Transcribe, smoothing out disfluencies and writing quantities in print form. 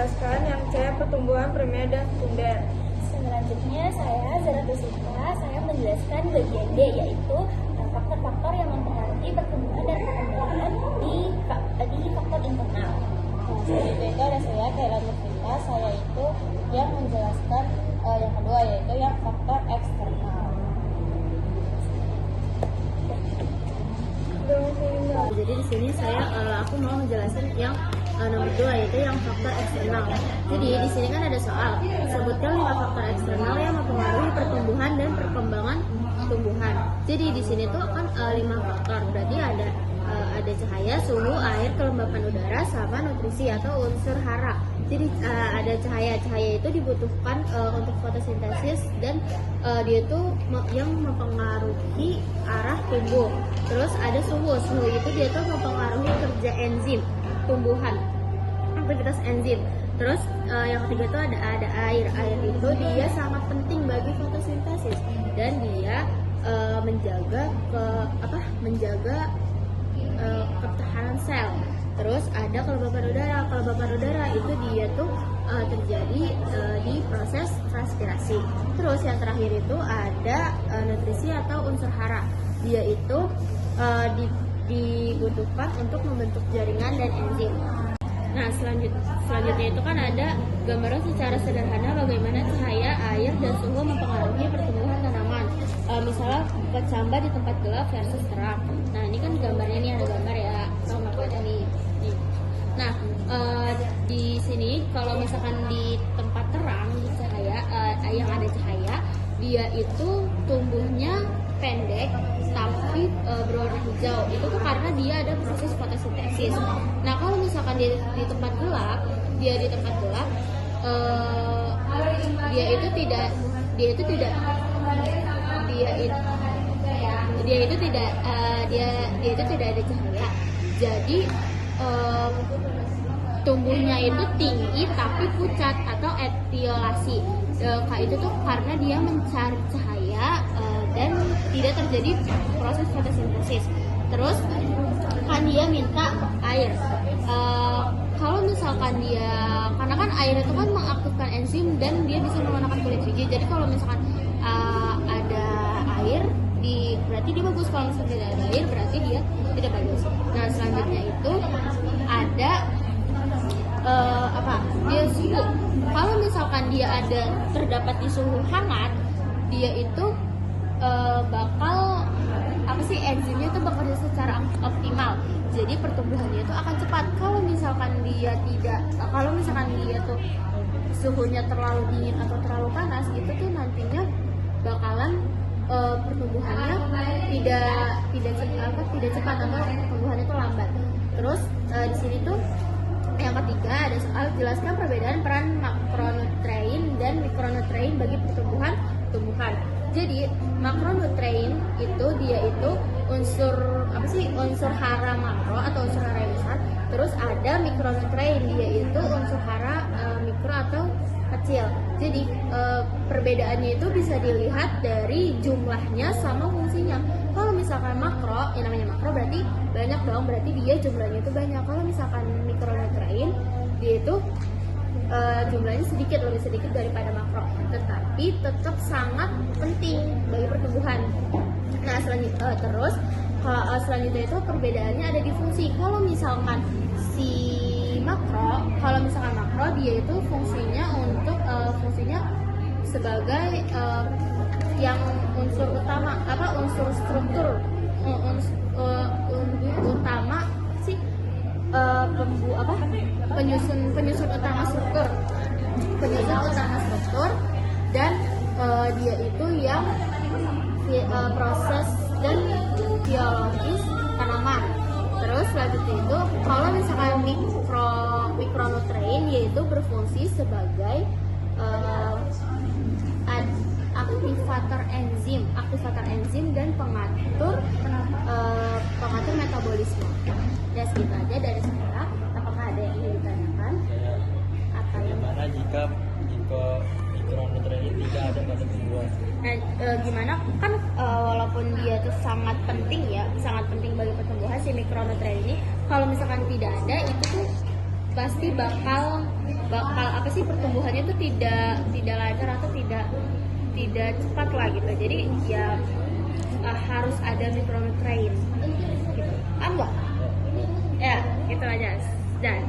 menjelaskan yang C, pertumbuhan primer dan sekunder. Selanjutnya saya Zaratusita, saya menjelaskan bagian D, yaitu faktor-faktor yang mempengaruhi pertumbuhan dan perkembangan di faktor internal. Selanjutnya itu ada saya Kaila Nurvita, saya itu yang menjelaskan yang kedua, yaitu yang faktor eksternal. Jadi di sini aku mau menjelaskan yang nomor 2, yaitu yang faktor eksternal. Jadi di sini kan ada soal, sebutkan 5 faktor eksternal yang mempengaruhi pertumbuhan dan perkembangan tumbuhan. Jadi di sini tuh kan 5 faktor, berarti ada cahaya, suhu, air, kelembapan udara, sama nutrisi atau unsur hara. Jadi ada cahaya itu dibutuhkan untuk fotosintesis dan dia itu yang mempengaruhi arah tumbuh. Terus ada suhu itu dia tuh mempengaruhi kerja enzim tumbuhan, aktivitas enzim. Terus yang ketiga itu ada air itu dia sangat penting bagi fotosintesis dan dia menjaga ketahanan sel. Terus ada kelembapan udara itu dia tuh terjadi di proses transpirasi. Terus yang terakhir itu ada nutrisi atau unsur hara, dia itu dibutuhkan untuk membentuk jaringan dan enzim. Nah selanjutnya itu kan ada gambaran secara sederhana bagaimana cahaya, air, dan suhu mempengaruhi pertumbuhan tanaman. Misalnya kecambah di tempat gelap versus terang. Nah ini kan gambarnya, nih ada gambar ya, sama ada nih. Nah di sini kalau misalkan di tempat terang di cahaya yang ada cahaya, dia itu tumbuhnya pendek tapi berwarna hijau. Itu tuh karena dia ada proses fotosintesis. Nah kalau misalkan dia di tempat gelap, dia itu tidak ada cahaya. Jadi tumbuhnya itu tinggi tapi pucat atau etiolasi. Itu tuh karena dia mencari cahaya dan tidak terjadi proses fotosintesis. Terus kan dia minta air. Kalau misalkan karena kan air itu kan mengaktifkan enzim dan dia bisa menggunakan kulit biji. Jadi kalau misalkan ada air, berarti dia bagus. Kalau misalkan tidak ada air, berarti dia tidak bagus. Nah selanjutnya itu ada dia suhu. Kalau misalkan dia terdapat di suhu hangat, dia itu bakal enzimnya itu bekerja secara optimal. Jadi pertumbuhannya itu akan cepat. Kalau misalkan dia tuh suhunya terlalu dingin atau terlalu panas, itu tuh nantinya bakalan pertumbuhannya tidak cepat atau pertumbuhannya itu lambat. Terus di sini tuh yang ketiga ada soal jelaskan perbedaan peran makronutrien dan mikronutrien bagi pertumbuhan. Jadi makronutrien itu dia itu unsur hara makro atau unsur hara yang besar. Terus ada mikronutrien, dia itu unsur hara mikro atau kecil. Jadi perbedaannya itu bisa dilihat dari jumlahnya sama fungsinya. Kalau misalkan makro, yang namanya makro berarti banyak dong, berarti dia jumlahnya itu banyak. Kalau misalkan mikronutrien, dia itu jumlahnya lebih sedikit daripada makro, tetapi tetap sangat penting bagi pertumbuhan. Nah selanjutnya itu perbedaannya ada di fungsi. Kalau misalkan makro dia itu fungsinya sebagai yang unsur utama unsur struktur utama penyusun utama struktur dan dia itu yang proses dan biologis tanaman. Terus selanjutnya itu kalau misalkan mikronutrien yaitu berfungsi sebagai aktivator enzim dan pengatur metabolisme. Ya segitu aja dari saya. Apakah ada yang ingin ditanyakan? Bagaimana jika mikronutrien tidak ada pada tumbuhan? Gimana kan walaupun dia tuh sangat penting bagi pertumbuhan si mikronutrien ini, kalau misalkan tidak ada itu tuh pasti bakal apa sih, pertumbuhannya tuh tidak lancar atau tidak cepat lah gitu. Jadi ya harus ada micronutrient gitu. Paham nggak? Ya, gitu aja. Dan